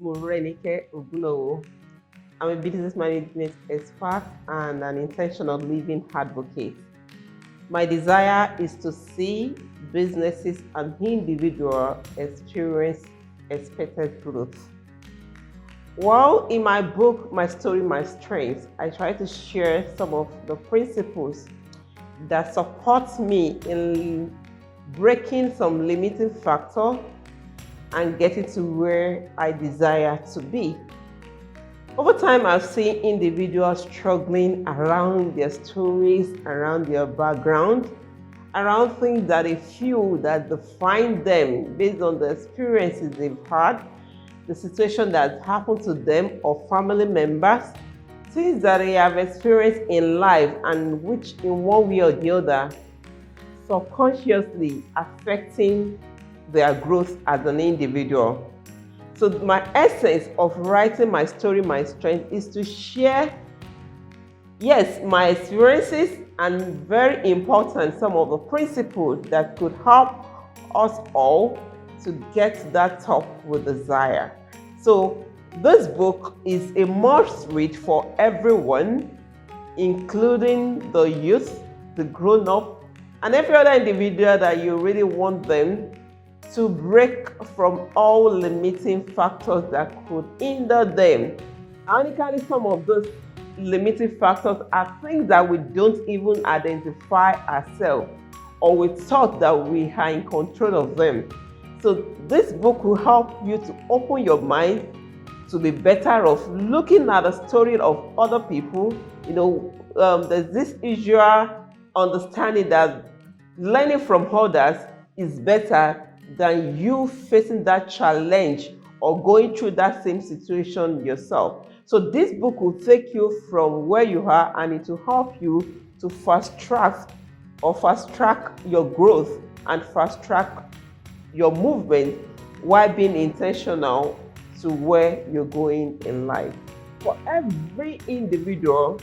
Morenike Ogunowo. I'm a business management expert and an intentional living advocate. My desire is to see businesses and individuals experience expected growth. Well, in my book, My Story, My Strength, I try to share some of the principles that support me in breaking some limiting factor and getting to where I desire to be. Over time, I've seen individuals struggling around their stories, around their background, around things that they feel that define them based on the experiences they've had, the situation that happened to them or family members, things that they have experienced in life and which in one way or the other subconsciously affecting their growth as an individual. So my essence of writing My Story, My Strength is to share, yes, my experiences and very important, some of the principles that could help us all to get that top we desire. So this book is a must read for everyone, including the youth, the grown-up, and every other individual that you really want them to break from all limiting factors that could hinder them. Ironically, some of those limiting factors are things that we don't even identify ourselves, or we thought that we are in control of them. So this book will help you to open your mind to be better off looking at the story of other people. There's this usual understanding that learning from others is better than you facing that challenge or going through that same situation yourself. So this book will take you from where you are and it will help you to fast track your growth and fast track your movement while being intentional to where you're going in life. For every individual,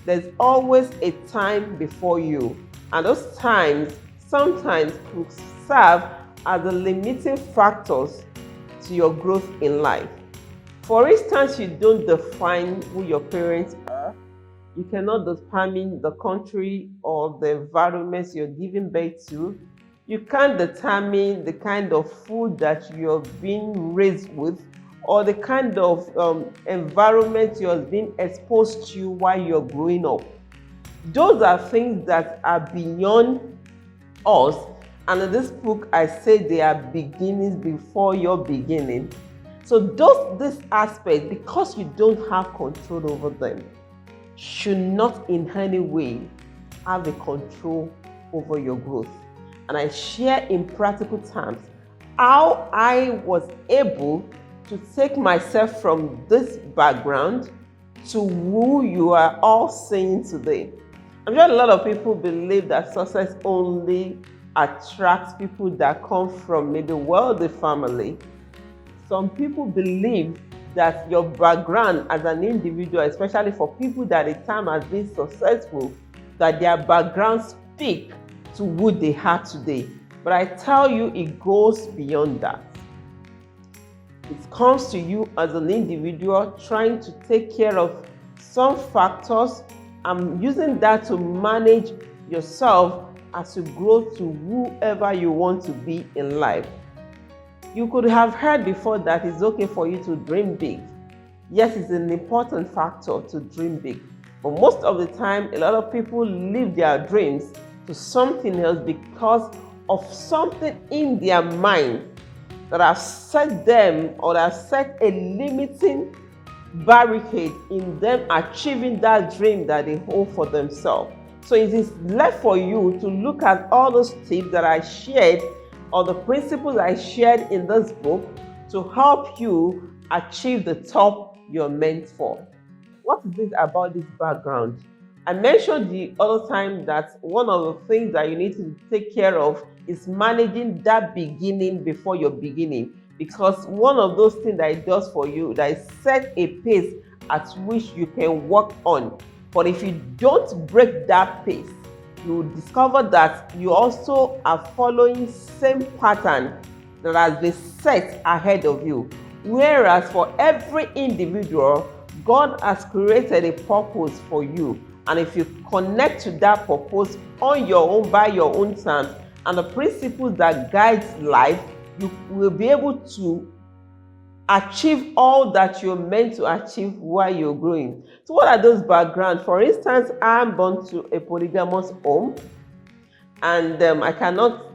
there's always a time before you, and those times sometimes could serve as the limiting factors to your growth in life. For instance, you don't define who your parents are. You cannot determine the country or the environments you're giving birth to. You can't determine the kind of food that you're being raised with or the kind of environment you're being exposed to while you're growing up. Those are things that are beyond us. And in this book, I say they are beginnings before your beginning. So this aspect, because you don't have control over them, should not in any way have a control over your growth. And I share in practical terms how I was able to take myself from this background to who you are all seeing today. I'm sure a lot of people believe that success only attracts people that come from maybe wealthy family. Some people believe that your background as an individual, especially for people that at the time has been successful, that their background speak to who they are today. But I tell you, it goes beyond that. It comes to you as an individual trying to take care of some factors and using that to manage yourself as you grow to whoever you want to be in life. You could have heard before that it's okay for you to dream big. Yes, it's an important factor to dream big. But most of the time, a lot of people leave their dreams to something else because of something in their mind that has set them or that has set a limiting barricade in them achieving that dream that they hold for themselves. So it is left for you to look at all those tips that I shared or the principles I shared in this book to help you achieve the top you're meant for. What is it about this background? I mentioned the other time that one of the things that you need to take care of is managing that beginning before your beginning, because one of those things that it does for you, that is set a pace at which you can work on. But if you don't break that pace, you will discover that you also are following same pattern that has been set ahead of you. Whereas for every individual, God has created a purpose for you. And if you connect to that purpose on your own, by your own terms, and the principles that guides life, you will be able to achieve all that you're meant to achieve while you're growing. So what are those backgrounds? For instance, I'm born to a polygamous home, and I cannot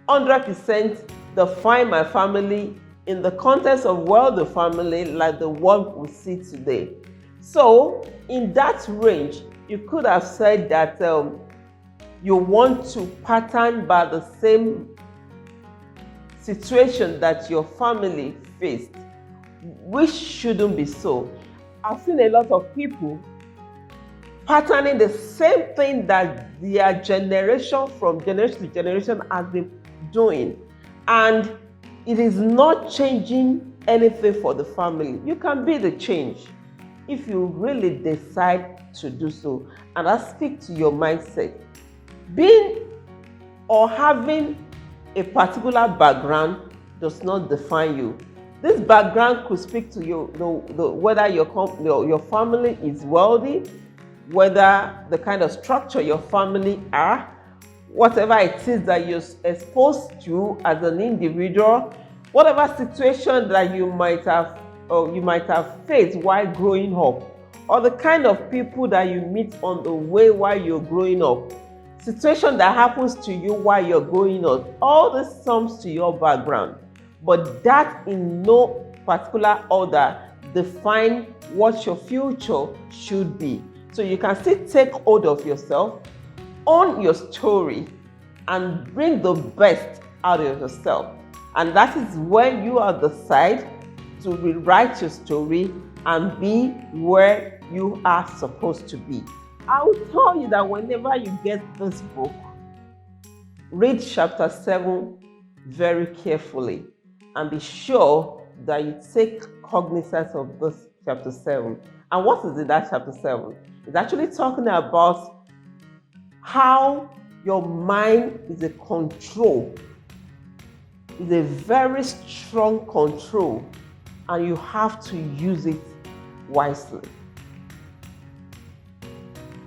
100% define my family in the context of the family like the one we see today. So in that range, you could have said that you want to pattern by the same situation that your family faced, which shouldn't be so. I've seen a lot of people patterning the same thing that their generation from generation to generation has been doing, and it is not changing anything for the family. You can be the change if you really decide to do so, and I speak to your mindset. Being or having a particular background does not define you. This background could speak to you, whether your family is wealthy, whether the kind of structure your family are, whatever it is that you're exposed to as an individual, whatever situation that you might have faced while growing up, or the kind of people that you meet on the way while you're growing up, situation that happens to you while you're growing up, all this sums to your background. But that in no particular order define what your future should be. So you can still take hold of yourself, own your story, and bring the best out of yourself. And that is when you decide to rewrite your story and be where you are supposed to be. I will tell you that whenever you get this book, read chapter 7 very carefully and be sure that you take cognizance of this chapter 7. And what is in that chapter 7? It's actually talking about how your mind is a control. It's a very strong control, and you have to use it wisely.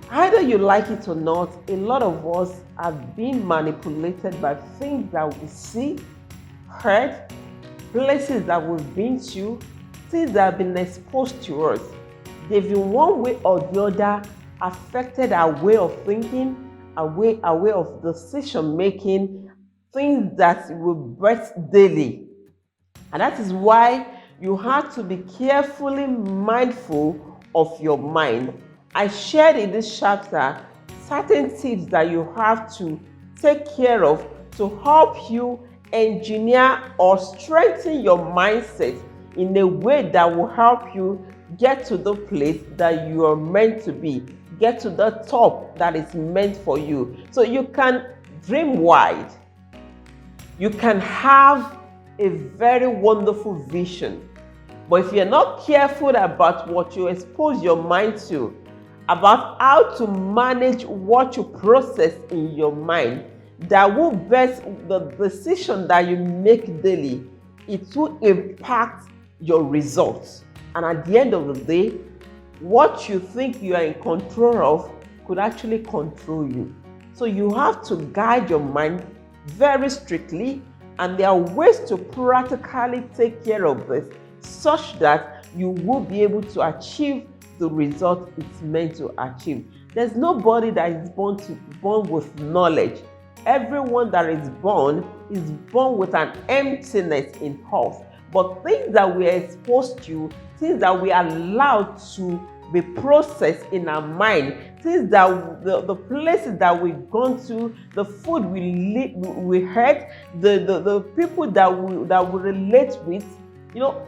Either you like it or not, a lot of us have been manipulated by things that we see, heard, places that we've been to, things that have been exposed to us. They've in one way or the other affected our way of thinking, our way of decision making, things that we birth daily. And that is why you have to be carefully mindful of your mind. I shared in this chapter certain tips that you have to take care of to help you engineer or strengthen your mindset in a way that will help you get to the place that you are meant to be, get to the top that is meant for you. So you can dream wide. You can have a very wonderful vision. But if you're not careful about what you expose your mind to, about how to manage what you process in your mind, that will best the decision that you make daily, it will impact your results. And at the end of the day, what you think you are in control of could actually control you. So you have to guide your mind very strictly, and there are ways to practically take care of this such that you will be able to achieve the result it's meant to achieve. There's nobody that is born with knowledge. Everyone that is born with an emptiness in us. But things that we are exposed to, things that we are allowed to be processed in our mind, things that the places that we've gone to, the food we had, the people that we relate with,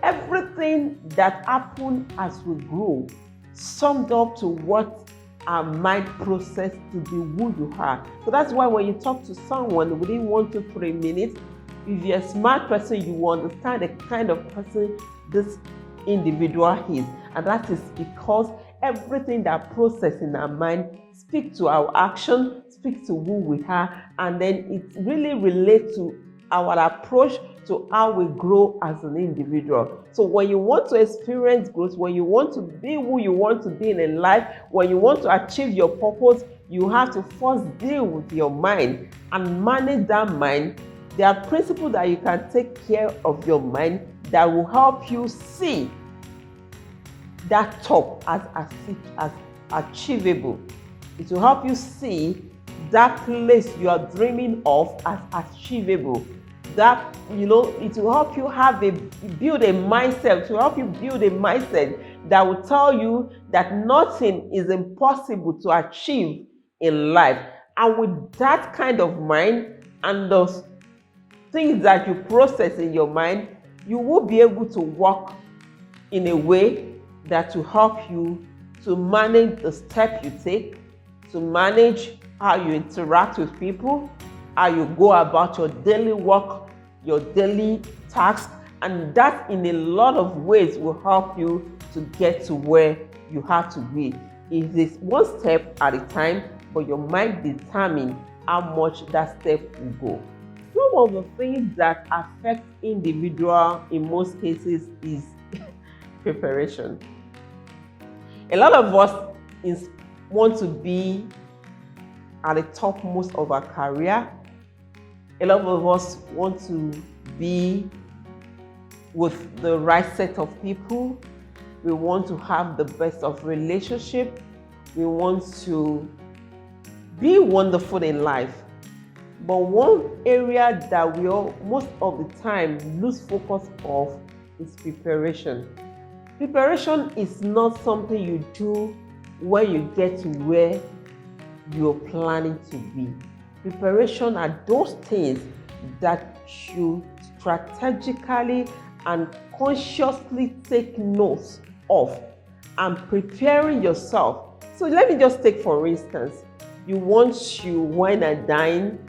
everything that happened as we grow summed up to what our mind processed to be who you are. So that's why when you talk to someone within 1 to 3 minutes, if you're a smart person, you will understand the kind of person this individual is. And that is because everything that processes in our mind speaks to our action, speaks to who we are, and then it really relates to our approach to how we grow as an individual. So when you want to experience growth, when you want to be who you want to be in life, when you want to achieve your purpose, you have to first deal with your mind and manage that mind. There are principles that you can take care of your mind that will help you see that top as achievable. It will help you see that place you are dreaming of as achievable. That, it will help you build a mindset, to help you build a mindset that will tell you that nothing is impossible to achieve in life. And with that kind of mind and those things that you process in your mind, you will be able to work in a way that will help you to manage the step you take, to manage how you interact with people, how you go about your daily work, your daily tasks, and that in a lot of ways will help you to get to where you have to be. It is one step at a time, but your mind determines how much that step will go. Some of the things that affect individual in most cases is preparation. A lot of us want to be at the topmost of our career. A lot of us want to be with the right set of people. We want to have the best of relationship. We want to be wonderful in life. But one area that we all, most of the time, lose focus of is preparation. Preparation is not something you do when you get to where you're planning to be. Preparation are those things that you strategically and consciously take notes of and preparing yourself. So let me just take, for instance, you want to wine and dine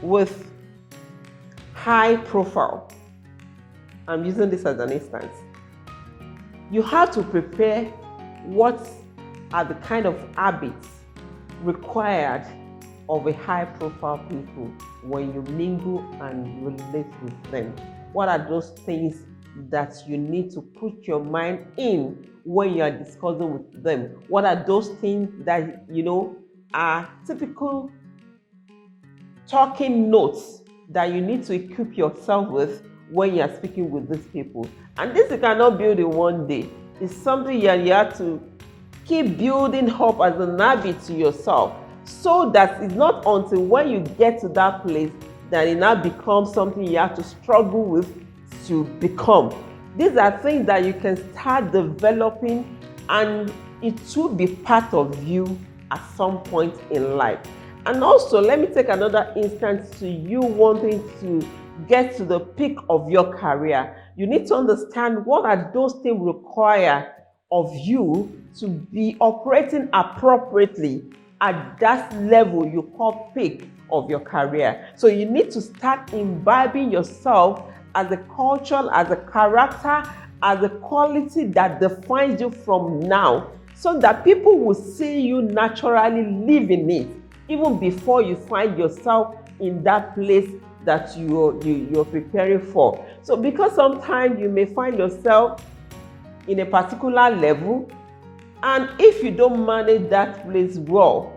with high profile. I'm using this as an instance. You have to prepare what are the kind of habits required of a high profile people when you mingle and relate with them. What are those things that you need to put your mind in when you are discussing with them? What are those things that are typical talking notes that you need to equip yourself with when you are speaking with these people? And this you cannot build in one day. It's something you have to keep building up as an habit to yourself, so that it's not until when you get to that place that it now becomes something you have to struggle with to become. These are things that you can start developing, and it will be part of you at some point in life. And also, let me take another instance to you wanting to get to the peak of your career. You need to understand what are those things required of you to be operating appropriately at that level you call peak of your career. So you need to start imbibing yourself as a culture, as a character, as a quality that defines you from now, so that people will see you naturally living it, even before you find yourself in that place that you're preparing for. So because sometimes you may find yourself in a particular level, and if you don't manage that place well,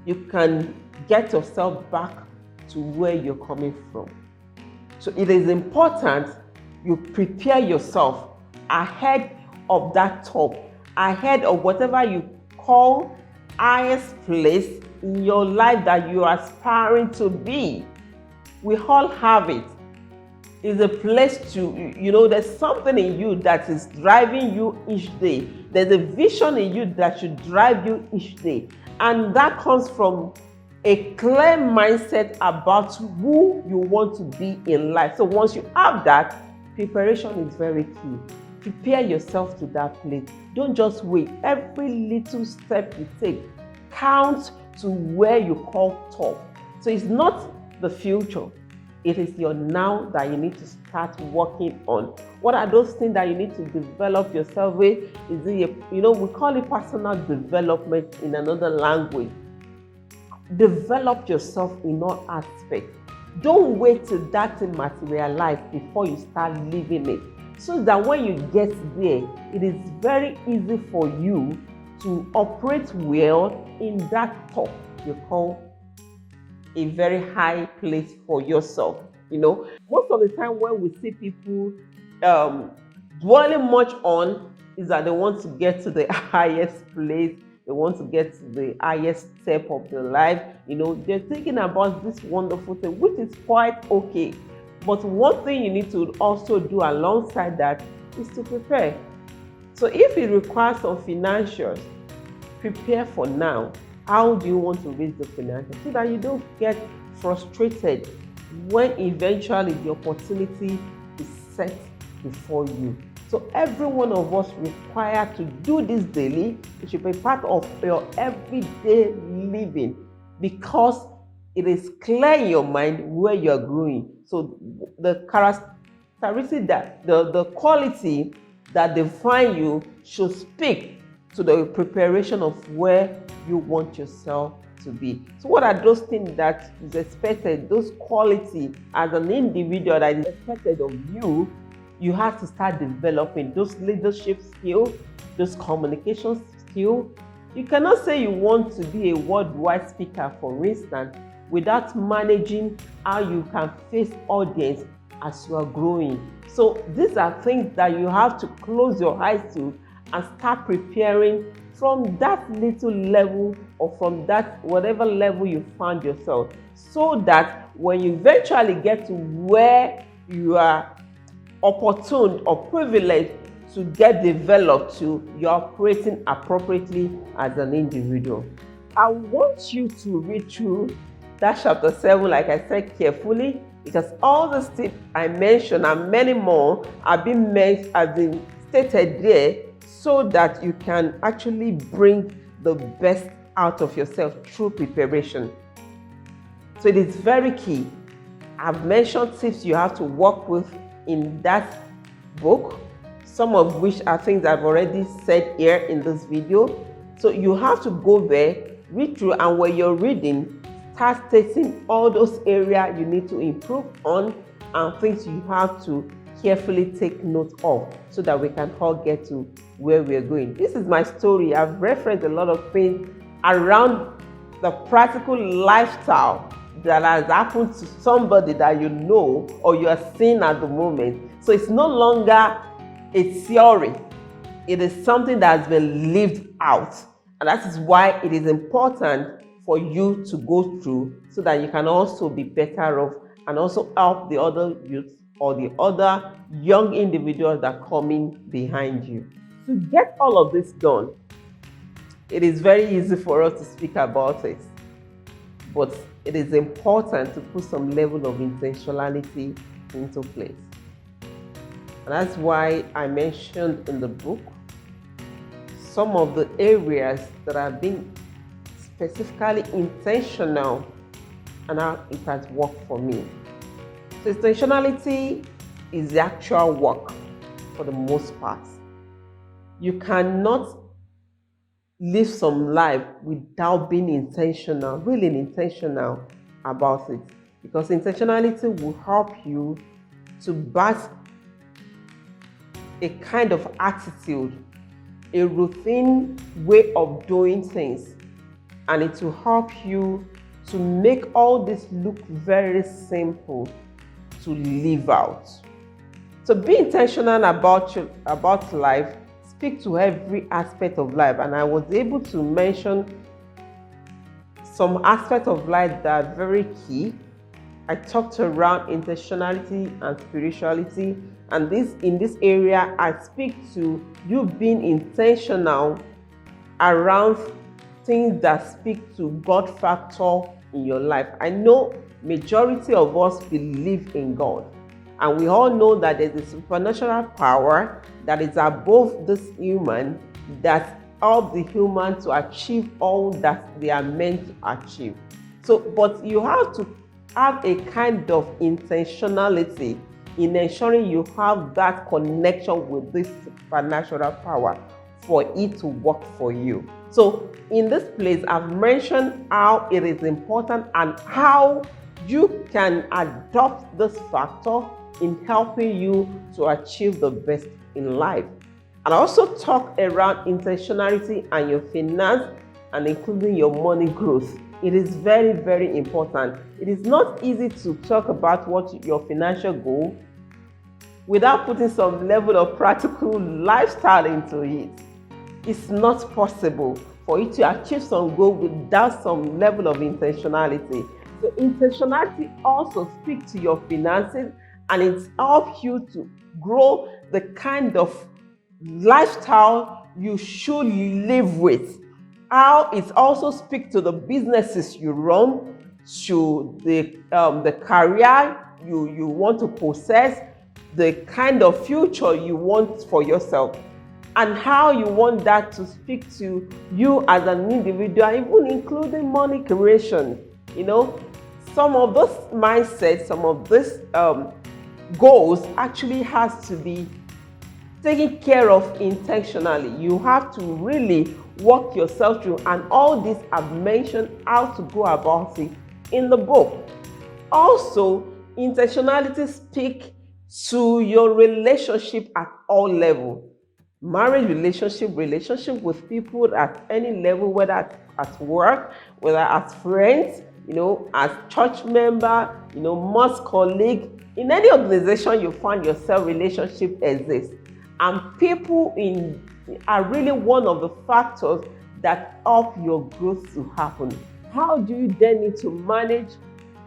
you can get yourself back to where you're coming from. So it is important you prepare yourself ahead of that top, ahead of whatever you call highest place in your life that you are aspiring to be. We all have it. It's a place to, there's something in you that is driving you each day. There's a vision in you that should drive you each day. And that comes from a clear mindset about who you want to be in life. So once you have that, preparation is very key. Prepare yourself to that place. Don't just wait. Every little step you take counts to where you call top. So it's not the future. It is your now that you need to start working on. What are those things that you need to develop yourself with? Is it, we call it personal development in another language. Develop yourself in all aspects. Don't wait till that thing materialize before you start living it. So that when you get there, it is very easy for you to operate well in that top you call a very high place for yourself. Most of the time when we see people dwelling much on is that they want to get to the highest place, they want to get to the highest step of their life. They're thinking about this wonderful thing, which is quite okay. But one thing you need to also do alongside that is to prepare. So if it requires some financials, prepare for now. How do you want to raise the financials so that you don't get frustrated when eventually the opportunity is set before you? So every one of us required to do this daily. It should be part of your everyday living, because it is clear in your mind where you are growing. So the characteristic, that the quality that define you should speak to the preparation of where you want yourself to be. So what are those things that is expected, those qualities as an individual that is expected of you? You have to start developing those leadership skills, those communication skills. You cannot say you want to be a worldwide speaker, for instance, without managing how you can face audience as you are growing. So these are things that you have to close your eyes to and start preparing from that little level, or from that whatever level you found yourself, so that when you eventually get to where you are opportune or privileged to get developed to, you're operating appropriately as an individual. I want you to read through that chapter 7, like I said, carefully, because all the tips I mentioned and many more have been stated there, so that you can actually bring the best out of yourself through preparation. So it is very key. I've mentioned tips you have to work with in that book, some of which are things I've already said here in this video. So you have to go there, read through, and when you're reading, start stating all those areas you need to improve on and things you have to carefully take note of, so that we can all get to where we're going. This is my story. I've referenced a lot of things around the practical lifestyle that has happened to somebody that you know or you are seeing at the moment. So it's no longer a theory. It is something that has been lived out. And that is why it is important for you to go through, so that you can also be better off and also help the other youth or the other young individuals that are coming behind you. To get all of this done, it is very easy for us to speak about it, but it is important to put some level of intentionality into place. And that's why I mentioned in the book some of the areas that have been specifically intentional and how it has worked for me. So intentionality is the actual work for the most part. You cannot live some life without being intentional, really intentional about it. Because intentionality will help you to bask a kind of attitude, a routine way of doing things. And it will help you to make all this look very simple to live out. So be intentional about life. Speak to every aspect of life. And I was able to mention some aspects of life that are very key. I talked around intentionality and spirituality. And in this area, I speak to you being intentional around things that speak to God factor in your life. I know majority of us believe in God, and we all know that there's a supernatural power that is above this human, that helps the human to achieve all that they are meant to achieve. So, but you have to have a kind of intentionality in ensuring you have that connection with this supernatural power for it to work for you. So in this place, I've mentioned how it is important and how you can adopt this factor in helping you to achieve the best in life. And I also talk around intentionality and your finance and including your money growth. It is very, very important. It is not easy to talk about what your financial goal without putting some level of practical lifestyle into it. It's not possible for you to achieve some goal without some level of intentionality. So intentionality also speaks to your finances, and it helps you to grow the kind of lifestyle you should live with. How it also speaks to the businesses you run, to the career you want to possess, the kind of future you want for yourself, and how you want that to speak to you as an individual, even including money creation. Some of those mindsets, some of these goals actually has to be taken care of intentionally. You have to really walk yourself through, and all this I've mentioned how to go about it in the book. Also, intentionality speaks to your relationship at all levels. Marriage relationship with people at any level, whether at work, whether as friends, as church member, mosque colleague. In any organization you find yourself, relationship exists. And people are really one of the factors that help your growth to happen. How do you then need to manage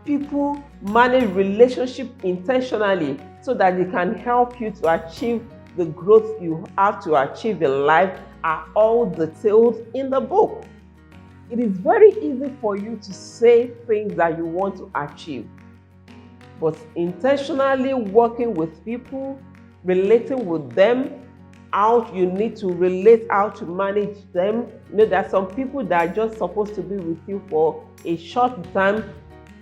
people, manage relationship intentionally so that it can help you to achieve the growth you have to achieve in life? Are all detailed in the book. It is very easy for you to say things that you want to achieve, but intentionally working with people, relating with them, how you need to relate, how to manage them. There are some people that are just supposed to be with you for a short time.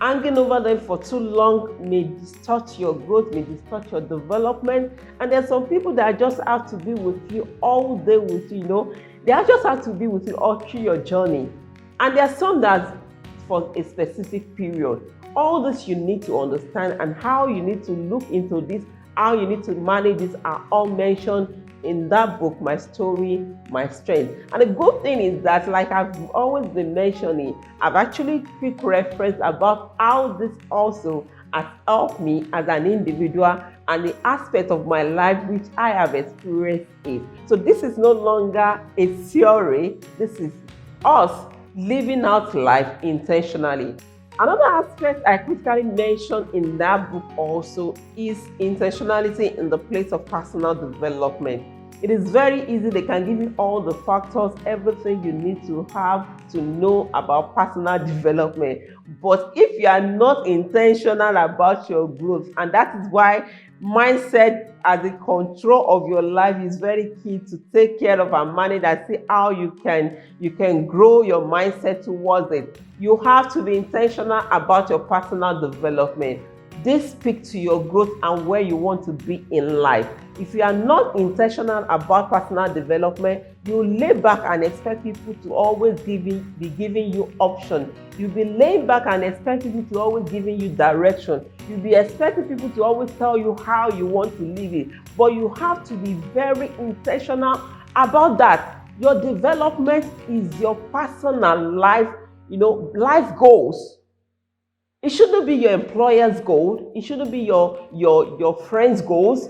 Hanging over them for too long may distort your growth, may distort your development. And there are some people that just have to be with you all day with you, They just have to be with you all through your journey. And there are some that for a specific period. All this you need to understand, and how you need to look into this, how you need to manage this are all mentioned in that book, My Story, My Strength. And the good thing is that, like I've always been mentioning, I've actually quick reference about how this also has helped me as an individual and the aspect of my life which I have experienced it. So this is no longer a theory, this is us living out life intentionally. Another aspect I critically mentioned in that book also is intentionality in the place of personal development. It is very easy. They can give you all the factors, everything you need to have to know about personal development. But if you are not intentional about your growth, and that is why mindset as the control of your life is very key to take care of and manage and see how you can grow your mindset towards it. You have to be intentional about your personal development. This speaks to your growth and where you want to be in life. If you are not intentional about personal development, you lay back and expect people to always be giving you options. You'll be laying back and expect people to always giving you direction. You'll be expecting people to always tell you how you want to live it. But you have to be very intentional about that. Your development is your personal life, life goals. It shouldn't be your employer's goal. It shouldn't be your friend's goals.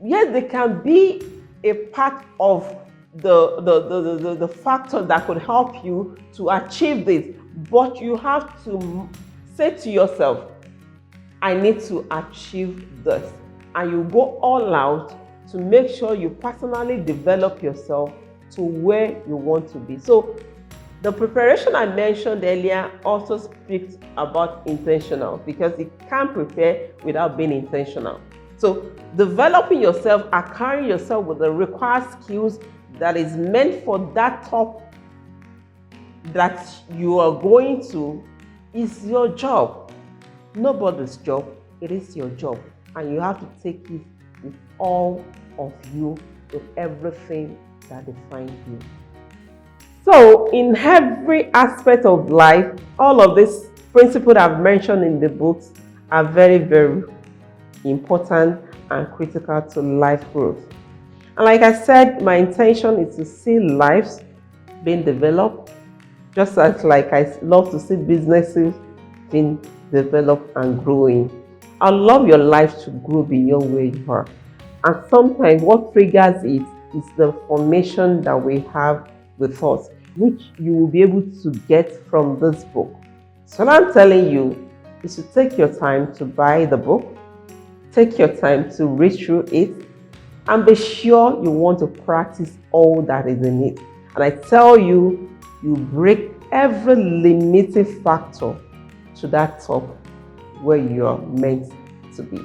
Yes, they can be a part of the factor that could help you to achieve this. But you have to say to yourself, I need to achieve this. And you go all out to make sure you personally develop yourself to where you want to be. So the preparation I mentioned earlier also speaks about intentional, because you can't prepare without being intentional. So developing yourself, acquiring yourself with the required skills that is meant for that top that you are going to is your job. Nobody's job, it is your job. And you have to take it with all of you, with everything that defines you. So in every aspect of life, all of these principles I've mentioned in the books are very, very important and critical to life growth. And like I said, my intention is to see lives being developed, just as like I love to see businesses being developed and growing. I love your life to grow beyond where you are. And sometimes what triggers it is the formation that we have with us, which you will be able to get from this book. So what I'm telling you is to take your time to buy the book, take your time to read through it, and be sure you want to practice all that is in it. And I tell you, you break every limiting factor to that top where you are meant to be.